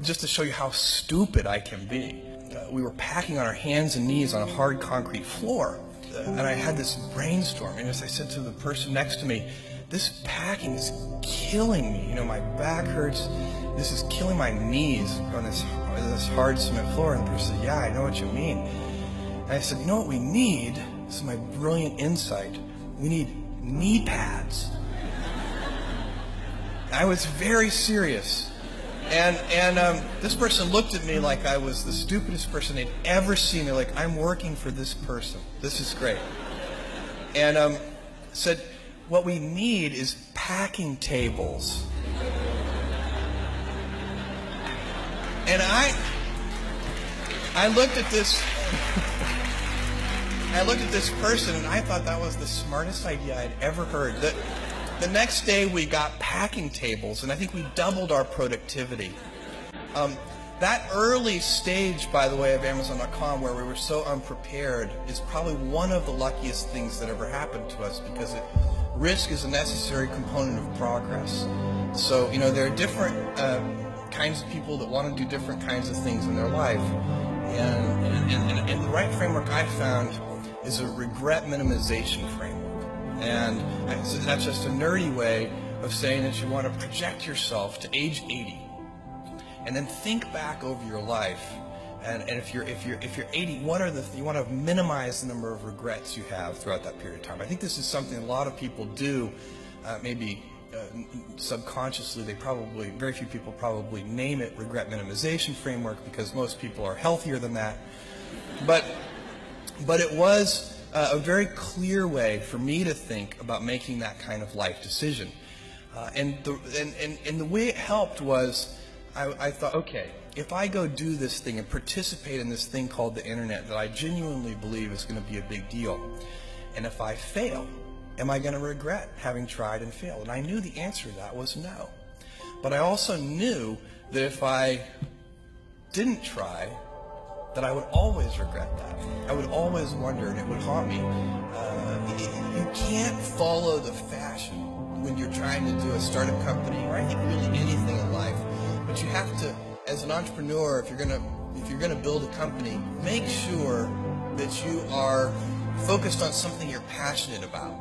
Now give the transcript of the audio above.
Just to show you how stupid I can be, we were packing on our hands and knees on a hard concrete floor, and I had this brainstorm, and as I said to the person next to me, this packing is killing me, my back hurts, this is killing my knees on this hard cement floor. And the person said, yeah, I know what you mean. And I said, you know what we need? This is my brilliant insight. We need knee pads. I was very serious. And this person looked at me like I was the stupidest person they'd ever seen. They're like, I'm working for this person. This is great. And said, what we need is packing tables. And I looked at this person, and I thought that was the smartest idea I'd ever heard. The next day we got packing tables, and I think we doubled our productivity. That early stage, by the way, of Amazon.com, where we were so unprepared, is probably one of the luckiest things that ever happened to us, because risk is a necessary component of progress. So, there are different kinds of people that want to do different kinds of things in their life. And the right framework I found is a regret minimization framework. And so that's just a nerdy way of saying that you want to project yourself to age 80, and then think back over your life. And if you're 80, you want to minimize the number of regrets you have throughout that period of time. I think this is something a lot of people do, maybe subconsciously. Very few people probably name it regret minimization framework, because most people are healthier than that. But it was a very clear way for me to think about making that kind of life decision. And the way it helped was, I thought, okay, if I go do this thing and participate in this thing called the internet that I genuinely believe is going to be a big deal, and if I fail, am I going to regret having tried and failed? And I knew the answer to that was no. But I also knew that if I didn't try, that I would always regret that. I would always wonder, and it would haunt me. You can't follow the fashion when you're trying to do a startup company, or I think really anything in life. But you have to, as an entrepreneur, if you're gonna build a company, make sure that you are focused on something you're passionate about.